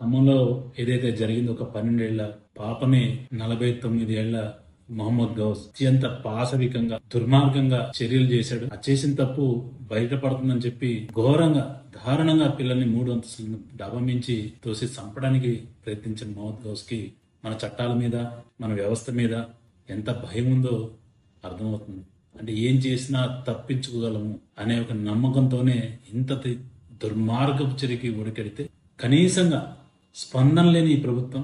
ఖమ్మంలో ఏదైతే జరిగిందో ఒక 12 ఏళ్ల పాపని 49 ఏళ్ల మొహమ్మద్ గౌస్ అత్యంత పాశవికంగా దుర్మార్గంగా చర్యలు చేశాడు. ఆ చేసిన తప్పు బయటపడుతుందని చెప్పి ఘోరంగా దారుణంగా పిల్లల్ని 3 అంతస్తులను డాబా మించి తోసి చంపడానికి ప్రయత్నించిన మొహమ్మద్ గౌస్ కి మన చట్టాల మీద మన వ్యవస్థ మీద ఎంత భయం ఉందో అర్థమవుతుంది. అంటే ఏం చేసినా తప్పించుకోగలము అనే ఒక నమ్మకంతోనే ఇంత దుర్మార్గపు చర్యకి ఉడికెడితే కనీసంగా స్పందన లేని ఈ ప్రభుత్వం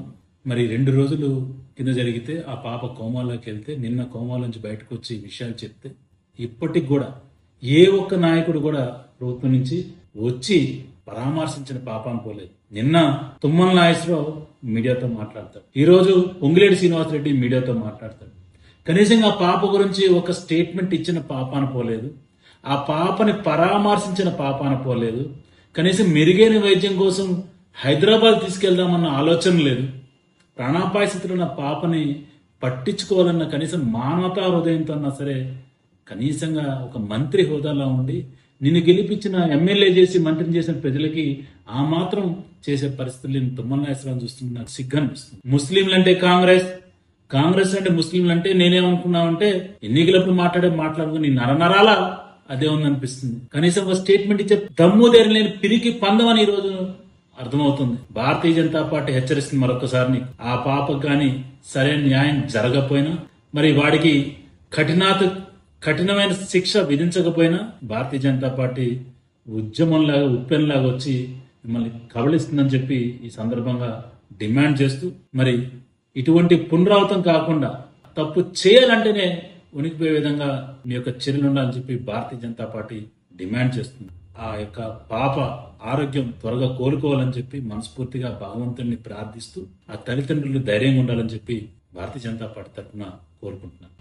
మరి 2 రోజులు కింద జరిగితే ఆ పాప కోమాలోకి వెళ్తే నిన్న కోమాలోంచి బయటకు వచ్చి విషయాలు చెప్తే ఇప్పటికి కూడా ఏ ఒక్క నాయకుడు కూడా ప్రభుత్వం నుంచి వచ్చి పరామర్శించిన పాపాన్ని పోలేదు. నిన్న తుమ్మల నాగేశ్వరరావు మీడియాతో మాట్లాడతాడు, ఈ రోజు పొంగిలేటి శ్రీనివాసరెడ్డి మీడియాతో మాట్లాడతాడు. కనీసం ఆ పాప గురించి ఒక స్టేట్మెంట్ ఇచ్చిన పాపాన పోలేదు, ఆ పాపని పరామర్శించిన పాపాన పోలేదు, కనీసం మెరుగైన వైద్యం కోసం హైదరాబాద్ తీసుకెళ్దామన్న ఆలోచన లేదు. ప్రాణాపాయ స్థితిలో ఉన్న పాపని పట్టించుకోవాలన్న కనీసం మానవతా హృదయంతో అన్నా సరే కనీసంగా ఒక మంత్రి హోదాలో ఉండి నిన్ను గెలిపించిన ఎమ్మెల్యే చేసి మంత్రిని చేసిన ప్రజలకి ఆ మాత్రం చేసే పరిస్థితులు తుమ్మల నాగేశ్వరరావు చూస్తుంటే నాకు సిగ్గు అనిపిస్తుంది. ముస్లింలు అంటే కాంగ్రెస్ అంటే ముస్లింలు అంటే నేనేమనుకున్నామంటే ఎన్నికలప్పుడు మాట్లాడుకుని నరనరాల అదే ఉందనిపిస్తుంది. కనీసం ఒక స్టేట్మెంట్ ఇచ్చే దమ్ము ధైర్యం లేని పిరికి పందమని ఈ రోజు అర్థమవుతుంది. భారతీయ జనతా పార్టీ హెచ్చరిస్తుంది మరొకసారి, ఆ పాపకు గాని సరైన న్యాయం జరగకపోయినా మరి వాడికి కఠినమైన శిక్ష విధించకపోయినా భారతీయ జనతా పార్టీ ఉద్యమంలాగా ఉప్పెనలాగా వచ్చి మిమ్మల్ని కబళిస్తుందని చెప్పి ఈ సందర్భంగా డిమాండ్ చేస్తూ మరి ఇటువంటి పునరావృతం కాకుండా తప్పు చేయాలంటేనే ఉనికిపోయే విధంగా మీ యొక్క చర్యలు ఉండాలని చెప్పి భారతీయ జనతా పార్టీ డిమాండ్ చేస్తుంది. ఆ యొక్క పాప ఆరోగ్యం త్వరగా కోలుకోవాలని చెప్పి మనస్ఫూర్తిగా భగవంతుడిని ప్రార్థిస్తూ ఆ తల్లిదండ్రులు ధైర్యంగా ఉండాలని చెప్పి భారతీయ జనతా పార్టీ తరఫున కోరుకుంటున్నాను.